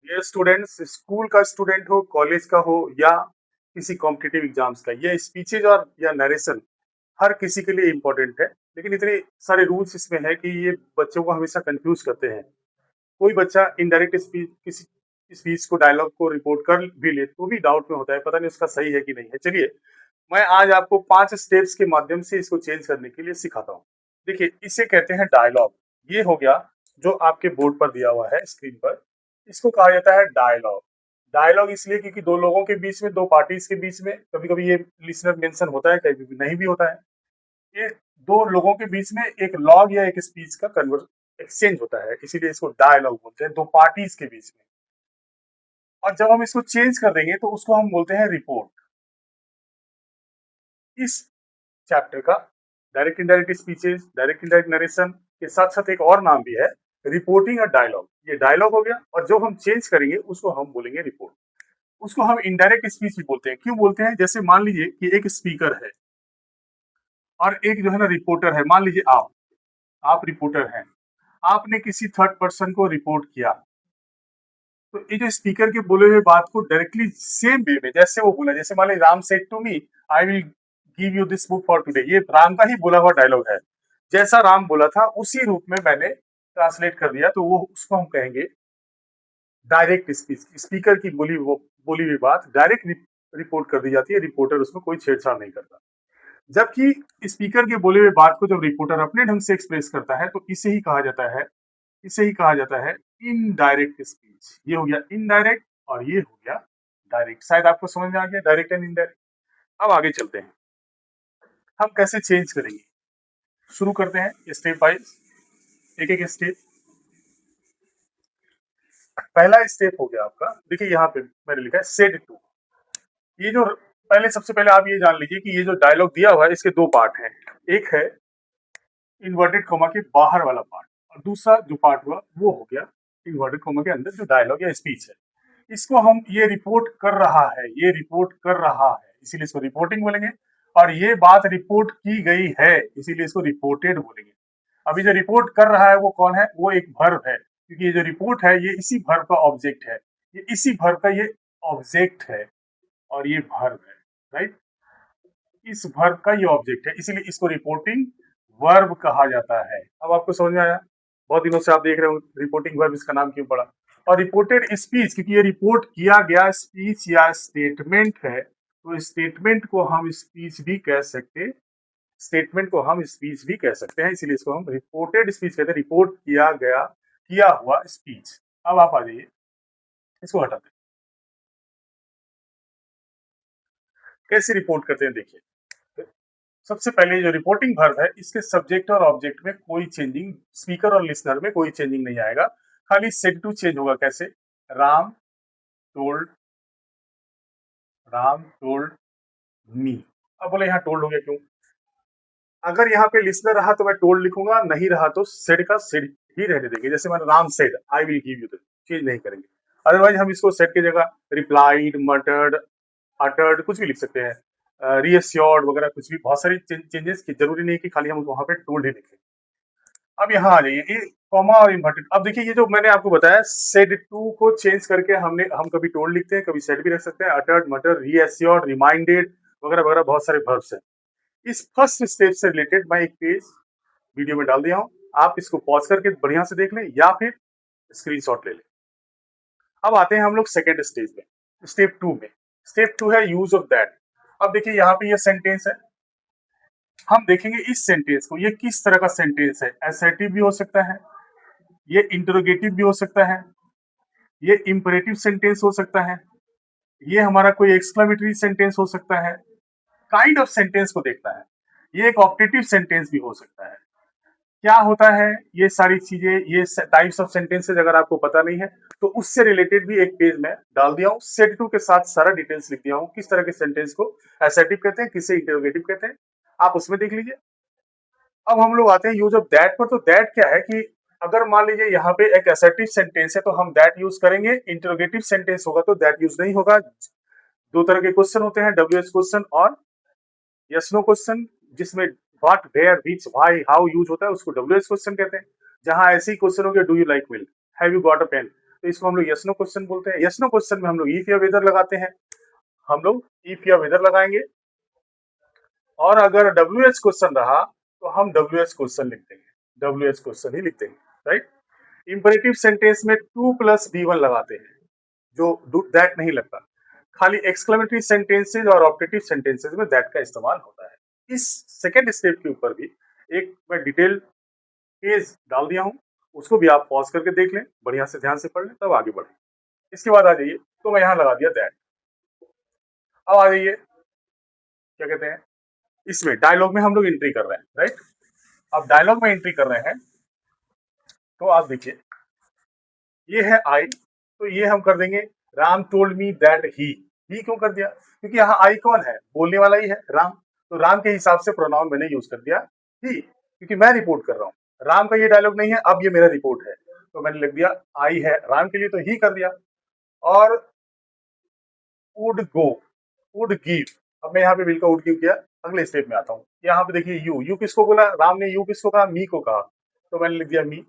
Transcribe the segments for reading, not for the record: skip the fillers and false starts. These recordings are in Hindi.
ये स्टूडेंट्स स्कूल का स्टूडेंट हो, कॉलेज का हो या किसी कॉम्पिटिटिव एग्जाम्स का, ये स्पीचेज और या नरेशन हर किसी के लिए इम्पोर्टेंट है। लेकिन इतने सारे रूल्स इसमें है कि ये बच्चों को हमेशा कंफ्यूज करते हैं। कोई बच्चा इनडायरेक्ट स्पीच किसी स्पीच को डायलॉग को रिपोर्ट कर भी ले तो भी डाउट में होता है, पता नहीं उसका सही है कि नहीं है। चलिए मैं आज आपको 5 स्टेप्स के माध्यम से इसको चेंज करने के लिए सिखाता हूँ। देखिए इसे कहते हैं डायलॉग। ये हो गया जो आपके बोर्ड पर दिया हुआ है स्क्रीन पर, इसको कहा जाता है डायलॉग। डायलॉग इसलिए क्योंकि दो लोगों के बीच में, दो पार्टीज के बीच में, कभी-कभी ये लिसनर मेंशन होता है, कभी नहीं भी होता है। ये दो लोगों के बीच में एक लॉग या एक स्पीच का कन्वर्स एक्सचेंज होता है, इसीलिए इसको डायलॉग बोलते हैं, दो पार्टीज के बीच में। और जब हम इसको चेंज कर देंगे तो उसको हम बोलते हैं रिपोर्ट। इस चैप्टर का direct indirect speeches, direct indirect narration के साथ साथ एक और नाम भी है, रिपोर्टिंग और डायलॉग। ये डायलॉग हो गया और जो हम चेंज करेंगे उसको हम बोलेंगे रिपोर्ट। उसको हम इनडायरेक्ट स्पीच भी बोलते हैं। क्यों बोलते हैं? जैसे मान लीजिए कि एक स्पीकर है और एक जो है ना रिपोर्टर है। मान लीजिए आप रिपोर्टर हैं, आपने किसी थर्ड पर्सन को रिपोर्ट किया, तो ये जो स्पीकर के बोले हुए बात को डायरेक्टली सेम वे में जैसे वो बोला, जैसे मान लीजिए Ram said to me I will give you this book for today, ये राम का ही बोला हुआ डायलॉग है। जैसा राम बोला था उसी रूप में मैंने ट्रांसलेट कर दिया, तो वो उसको हम कहेंगे डायरेक्ट स्पीच। स्पीकर की बोली हुई बात डायरेक्ट रिपोर्ट कर दी जाती है, रिपोर्टर उसमें कोई छेड़छाड़ नहीं करता। जबकि स्पीकर के बोले हुए बात को जब रिपोर्टर अपने ढंग से एक्सप्रेस करता है तो इसे ही कहा जाता है इनडायरेक्ट स्पीच। ये हो गया इनडायरेक्ट और ये हो गया डायरेक्ट। शायद आपको समझ में आ गया डायरेक्ट एंड इनडायरेक्ट। अब आगे चलते हैं, हम कैसे चेंज करेंगे। शुरू करते हैं स्टेप वाइज, एक एक स्टेप। पहला स्टेप हो गया आपका, देखिए यहाँ पे मैंने लिखा है सेड टू। ये जो पहले सबसे पहले आप ये जान लीजिए कि ये जो डायलॉग दिया हुआ है इसके दो पार्ट हैं। एक है इन्वर्टेड कॉमा के बाहर वाला पार्ट और दूसरा जो पार्ट हुआ वो हो गया इन्वर्टेड कॉमा के अंदर जो डायलॉग या स्पीच है। इसको हम ये रिपोर्ट कर रहा है, ये रिपोर्ट कर रहा है, इसीलिए इसको रिपोर्टिंग बोलेंगे। और ये बात रिपोर्ट की गई है इसीलिए इसको रिपोर्टेड बोलेंगे। अभी जो रिपोर्ट कर रहा है वो कौन है? वो एक वर्ब है, क्योंकि ये जो रिपोर्ट है ये इसी वर्ब का ऑब्जेक्ट है। ये इसी वर्ब का ये ऑब्जेक्ट है और ये वर्ब है, राइट। इस वर्ब का ये ऑब्जेक्ट है, इसीलिए इसको रिपोर्टिंग वर्ब कहा जाता है। अब आपको समझ में आया? बहुत दिनों से आप देख रहे हो रिपोर्टिंग वर्ब, इसका नाम क्यों पड़ा। और रिपोर्टेड स्पीच क्योंकि ये रिपोर्ट किया गया स्पीच या स्टेटमेंट है, तो स्टेटमेंट को हम स्पीच भी कह सकते, स्टेटमेंट को हम स्पीच भी कह सकते हैं, इसीलिए इसको हम रिपोर्टेड स्पीच कहते हैं, रिपोर्ट किया गया, किया हुआ स्पीच। अब आप आ जाइए, इसको हटाते हैं। कैसे रिपोर्ट करते हैं देखिए। सबसे पहले जो रिपोर्टिंग वर्ब है इसके सब्जेक्ट और ऑब्जेक्ट में कोई चेंजिंग, स्पीकर और लिसनर में कोई चेंजिंग नहीं आएगा, खाली सेड टू चेंज होगा। कैसे? Ram told, Ram told me. अब बोले यहाँ टोल्ड हो गया, क्यों? अगर यहाँ पे लिसनर रहा तो मैं टोल्ड लिखूंगा, नहीं रहा तो सेड का सेड ही रहने देंगे। जैसे मैंने Ram said I will give you this, change नहीं करेंगे। अदरवाइज हम इसको सेड की जगह रिप्लाइड, मटर्ड, अटर्ड कुछ भी लिख सकते हैं, रीअश्योर्ड वगैरह कुछ भी, बहुत सारी चेंजेस की जरूरी नहीं कि खाली हम वहां पे टोल्ड ही लिखें। अब यहाँ आ जाइए, ये कॉमा और इन्वर्टेड। अब देखिए ये जो मैंने आपको बताया सेड टू को चेंज करके हम कभी टोल्ड लिखते हैं, कभी सेड भी रख सकते हैं, अटर्ड, मटर, रीअश्योर्ड, रिमाइंडेड वगैरह वगैरह बहुत सारे वर्ब्स हैं। इस फर्स्ट स्टेप से रिलेटेड मैं एक पेज वीडियो में डाल दिया हूं, आप इसको पॉज करके बढ़िया से देख लें या फिर स्क्रीनशॉट ले लें। अब आते हैं हम लोग सेकेंड स्टेज में, स्टेप टू में। स्टेप टू है यूज ऑफ दैट। अब देखिए यहाँ पे ये सेंटेंस है, हम देखेंगे इस सेंटेंस को, ये किस तरह का सेंटेंस है। असर्टिव भी हो सकता है, ये इंटरोगेटिव भी हो सकता है, ये इंपरेटिव सेंटेंस हो सकता है, ये हमारा कोई एक्सक्लेमेटरी सेंटेंस हो सकता है। काइंड ऑफ सेंटेंस को देखता है। ये एक ऑप्टेटिव सेंटेंस भी हो सकता है। क्या होता है ये सारी चीजें, ये टाइप्स ऑफ सेंटेंसेस अगर आपको पता नहीं है तो उससे रिलेटेड भी एक पेज में डाल दिया हूँ, सेट टू के साथ सारा डिटेल्स लिख दिया हूँ, किस तरह के सेंटेंस को असर्टिव कहते हैं, किसे इंटरोगेटिव कहते हैं, आप उसमें देख लीजिए। अब हम लोग आते हैं यूज ऑफ दैट पर। तो दैट क्या है कि अगर मान लीजिए यहाँ पे एक असर्टिव सेंटेंस है तो हम दैट यूज करेंगे, इंटरोगेटिव सेंटेंस होगा तो दैट यूज नहीं होगा। दो तरह के क्वेश्चन होते हैं, डब्ल्यूएच क्वेश्चन और यस नो क्वेश्चन, जिसमें what, where, which, why, how use होता है उसको डब्ल्यूएच क्वेश्चन कहते हैं। जहां ऐसे ही क्वेश्चन हो गया, do you like milk, have you got a pen, तो इसको हम लोग यस नो क्वेश्चन बोलते हैं। यस नो क्वेश्चन में हम लोग इफ या वेदर लगाते हैं, हम लोग इफ या वेदर लगाएंगे, और अगर डब्ल्यू एच क्वेश्चन रहा तो हम डब्ल्यू एच क्वेश्चन लिख देंगे, डब्ल्यू एच क्वेश्चन ही लिख देंगे, राइट। इंपेरेटिव सेंटेंस में टू प्लस बी वन लगाते हैं, जो दैट नहीं लगता। खाली एक्सक्लेमेटरी सेंटेंसेज और ऑप्टेटिव सेंटेंसेज में दैट का इस्तेमाल होता है। इस सेकेंड स्टेप के ऊपर भी एक मैं डिटेल पेज डाल दिया हूँ, उसको भी आप पॉज करके देख लें, बढ़िया से ध्यान से पढ़ लें, तब आगे बढ़ें। इसके बाद आ जाइए, तो मैं यहाँ लगा दिया दैट। अब आ जाइए, क्या कहते हैं, इसमें डायलॉग में हम लोग एंट्री कर रहे हैं, राइट। अब डायलॉग में एंट्री कर रहे हैं, तो आप देखिए ये है आई, तो ये हम कर देंगे Ram told me that he क्यों कर दिया, क्योंकि यहाँ आई कौन है, बोलने वाला ही है राम, तो राम के हिसाब से प्रोनाउन मैंने यूज कर दिया ही, क्योंकि मैं रिपोर्ट कर रहा हूँ, राम का ये डायलॉग नहीं है, अब ये मेरा रिपोर्ट है, तो मैंने लिख दिया आई है राम के लिए, तो ही कर दिया। और वुड गो, वुड गिव, अब मैं यहाँ पे बिल का वुड गिव किया, अगले स्टेप में आता हूँ। यहाँ पे देखिए यू किसको बोला, राम ने यू किसको कहा, मी को कहा, तो मैंने लिख दिया मी।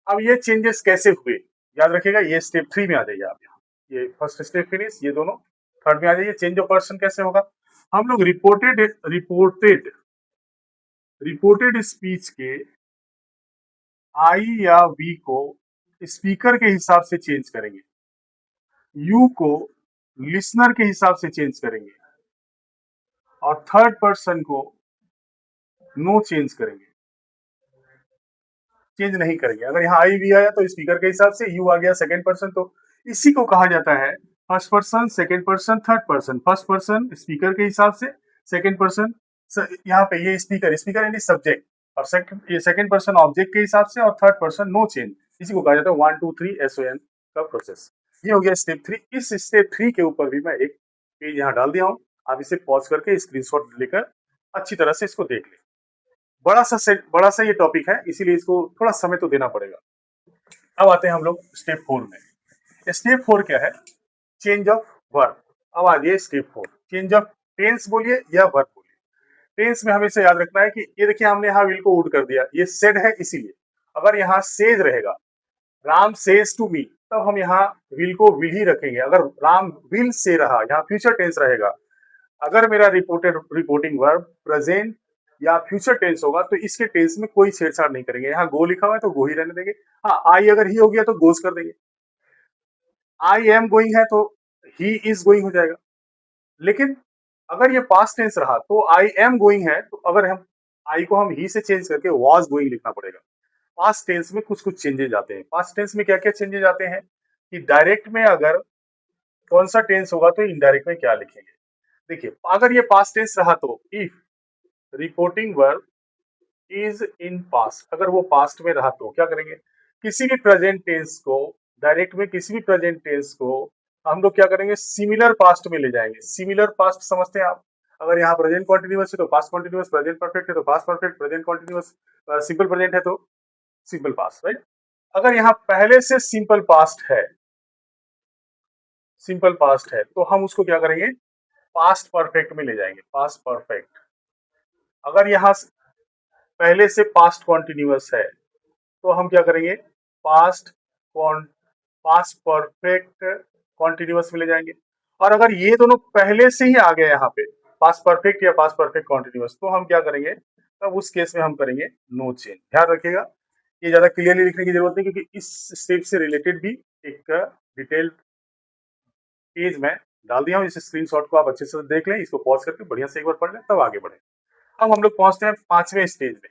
अब ये चेंजेस कैसे हुए, याद रखिएगा, ये स्टेप 3 में आ जाइए आप, यहाँ ये फर्स्ट स्टेप फिनिश, ये दोनों थर्ड में आ जाइए। चेंज ऑफ पर्सन कैसे होगा, हम लोग रिपोर्टेड स्पीच के आई या वी को स्पीकर के हिसाब से चेंज करेंगे, यू को लिसनर के हिसाब से चेंज करेंगे, और थर्ड पर्सन को नो चेंज करेंगे, चेंज नहीं करेंगे। अगर यहाँ आई भी आया तो स्पीकर के हिसाब से, यू आ गया सेकंड पर्सन, तो इसी को कहा जाता है first person, second person, third person. First person speaker के हिसाब से, सेकंड पर्सन यहाँ पे ये स्पीकर यानी सब्जेक्ट, और सेकंड पर्सन ऑब्जेक्ट के हिसाब से, और थर्ड पर्सन नो चेंज। इसी को कहा जाता है 1 2 3 SON का प्रोसेस। ये हो गया स्टेप 3। इस स्टेप 3 के ऊपर भी मैं एक पेज यहाँ डाल दिया हूँ, आप इसे पॉज करके स्क्रीनशॉट लेकर अच्छी तरह से इसको देख लें। बड़ा सा ये टॉपिक है, इसीलिए इसको थोड़ा समय तो देना पड़ेगा। अब आते हैं हम लोग स्टेप 4 में। स्टेप 4 क्या है, चेंज ऑफ वर्ब। अब आ गया स्टेप 4, चेंज ऑफ टेंस बोलिए या वर्ब बोलिए। टेंस में हमेशा याद रखना है कि ये देखिए हमने यहाँ विल को वुड कर दिया, ये सेड है इसीलिए। अगर यहाँ सेज रहेगा, राम सेज टू मी, तब हम यहाँ विल को विल ही रखेंगे। अगर राम विल से रहा, यहाँ फ्यूचर टेंस रहेगा। अगर मेरा रिपोर्टिंग वर्ब प्रेजेंट या फ्यूचर टेंस होगा, तो इसके टेंस में कोई छेड़छाड़ नहीं करेंगे। यहाँ गो लिखा हुआ है तो गो ही रहने देंगे। हाँ, आई अगर ही हो गया तो गोज कर देंगे। आई एम गोइंग है तो ही इज गोइंग हो जाएगा। लेकिन अगर ये पास्ट टेंस रहा तो आई एम गोइंग है, तो अगर हम आई को हम ही से चेंज करके वॉज गोइंग लिखना पड़ेगा। पास्ट टेंस में कुछ कुछ चेंजेस आते हैं। पास्ट टेंस में क्या क्या चेंजेस आते हैं कि डायरेक्ट में अगर कौन सा टेंस होगा तो इनडायरेक्ट में क्या लिखेंगे। देखिए, अगर ये पास्ट टेंस रहा तो if reporting verb is in past, अगर वो पास्ट में रहा तो क्या करेंगे, किसी भी प्रेजेंट टेंस को, डायरेक्ट में किसी भी प्रेजेंट टेंस को हम लोग क्या करेंगे, सिमिलर पास्ट में ले जाएंगे। सिमिलर पास्ट समझते हैं आप, अगर यहाँ प्रेजेंट कॉन्टिन्यूअस है तो पास्ट कॉन्टिन्यूअस, प्रेजेंट परफेक्ट है तो past perfect, present continuous, simple present है तो सिंपल पास्ट, राइट। अगर यहाँ पहले से सिंपल पास्ट है, सिंपल पास्ट है, तो हम उसको क्या करेंगे, पास्ट परफेक्ट में ले जाएंगे, पास्ट परफेक्ट। अगर यहाँ पहले से पास्ट कॉन्टिन्यूअस है तो हम क्या करेंगे, पास्ट पास्ट परफेक्ट कॉन्टिन्यूअस में ले जाएंगे। और अगर ये दोनों पहले से ही आ गए यहाँ पे, पास्ट परफेक्ट या पास्ट परफेक्ट कॉन्टिन्यूअस, तो हम क्या करेंगे, तब उस केस में हम करेंगे नो चेंज। ध्यान रखिएगा, ये ज्यादा क्लियरली लिखने की जरूरत नहीं, क्योंकि इस स्टेप से रिलेटेड भी एक डिटेल्ड पेज में डाल दिया हूँ। इस स्क्रीनशॉट को आप अच्छे से देख लें, इसको पॉज करके बढ़िया से एक बार पढ़ लें, तब आगे बढ़े। अब हम लोग पहुंचते हैं 5वें स्टेज में।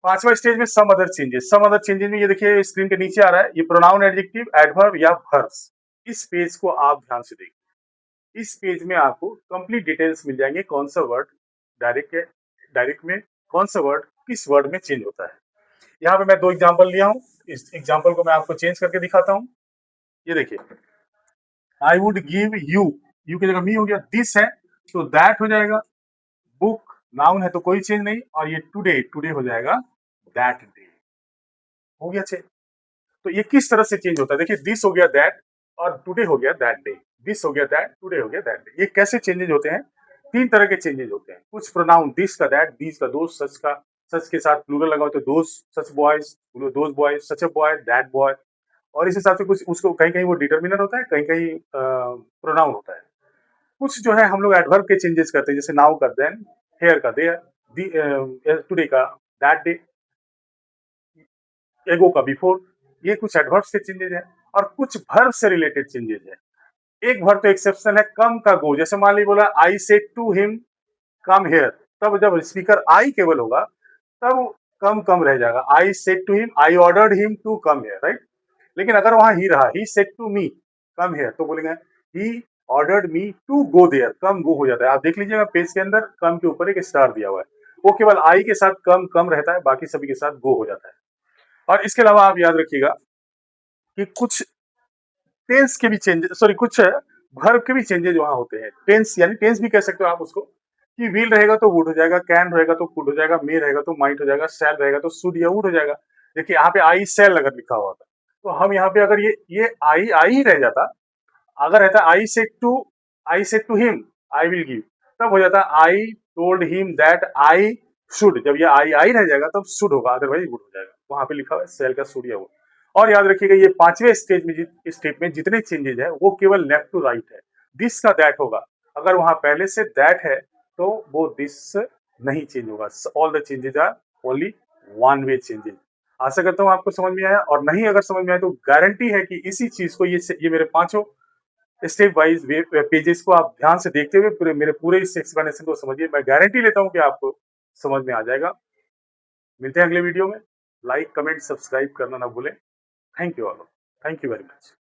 5वां स्टेज में some other changes. Some other changes में ये देखिए स्क्रीन के नीचे आ रहा है, ये प्रोनाउन, एडजेक्टिव, एडवर्ब या वर्ब्स। इस पेज को आप ध्यान से देखिए। इस पेज में आपको कंप्लीट डिटेल्स मिल जाएंगे, कौन सा वर्ड डायरेक्ट में, कौन सा वर्ड किस वर्ड में चेंज होता है। यहाँ पे मैं 2 एग्जांपल लिया हूँ, इस एग्जांपल को मैं आपको चेंज करके दिखाता हूँ। ये देखिए, I would give you, you की जगह मी हो गया, दिस है तो दैट हो जाएगा, बुक नाउन है तो कोई चेंज नहीं, और ये टुडे हो जाएगा दैट डे, हो गया चेंज। तो ये किस तरह से चेंज होता है, देखिए दिस हो गया दैट और टुडे हो गया दैट डे, दिस हो गया दैट, टुडे हो गया दैट डे। ये कैसे चेंजेस होते हैं, 3 तरह के चेंजेस होते हैं। कुछ प्रोनाउन, दिस का दैट, दीज का दोस, सच का, सच के साथ प्लूरल लगा हो तो those such boys, those boys, such a boy, that boy. और इस हिसाब से कुछ उसको कहीं-कहीं वो डिटरमिनर होता है, कहीं-कहीं प्रोनाउन होता है। कुछ जो है हम लोग एडवर्ब के चेंजेस करते हैं, जैसे नाउ का देन, हियर का देयर, टुडे का दैट डे, एगो का बिफोर। ये कुछ एडवर्ब्स के चेंजेस हैं और कुछ वर्ब से रिलेटेड चेंजेस हैं। एक वर्ब तो एक्सेप्शन है, कम का गो। जैसे मान लीजिए बोला I said to him come here, तब जब स्पीकर आई केवल होगा तब कम कम रह जाएगा। I said to him, I ordered him to come here, right. लेकिन अगर वहां ही रहा, he said to me come here, तो बोलेंगे he ordered me to go there, come go हो जाता है। आप देख लीजिएगा पेज के अंदर कम के ऊपर एक स्टार दिया हुआ है, वो केवल आई के साथ कम कम रहता है, बाकी सभी के साथ गो हो जाता है। और इसके अलावा आप याद रखिएगा कि कुछ टेंस के भी चेंजेस, सॉरी, कुछ वर्ब के भी चेंजेस वहां होते हैं। टेंस यानी टेंस भी कह सकते हो आप उसको, कि विल रहेगा तो वुड हो जाएगा, कैन रहेगा तो कुड हो जाएगा, मे रहेगा तो माइट हो जाएगा, शैल रहेगा तो शुड या वुड हो जाएगा। देखिए यहाँ पे आई शैल अगर लिखा हुआ था, तो हम यहाँ पे अगर ये आई आई ही रह जाता, अगर रहता I said to him I will give, तब हो जाता I told him that I should. जब ये आई रह जाएगा तब शुड होगा, अदरवाइज वुड हो जाएगा। वहां पे लिखा हुआ है शैल का शुड या वुड। और याद रखिएगा ये पांचवें स्टेप में जितने चेंजेस है वो केवल लेफ्ट टू राइट है। दिस का दैट होगा, अगर वहां पहले से दैट है तो वो दिस नहीं चेंज होगा। All the changes are only one way changes. आशा करता हूँ आपको समझ में आया, और नहीं अगर समझ में आया तो गारंटी है कि इसी चीज को, ये मेरे पांचों स्टेप वाइज पेजेस को आप ध्यान से देखते हुए मेरे पूरे इस एक्सप्लेनेशन को समझिए। मैं गारंटी लेता हूँ कि आपको समझ में आ जाएगा। मिलते हैं अगले वीडियो में। लाइक कमेंट सब्सक्राइब करना ना भूलें। Thank you all, thank you very much.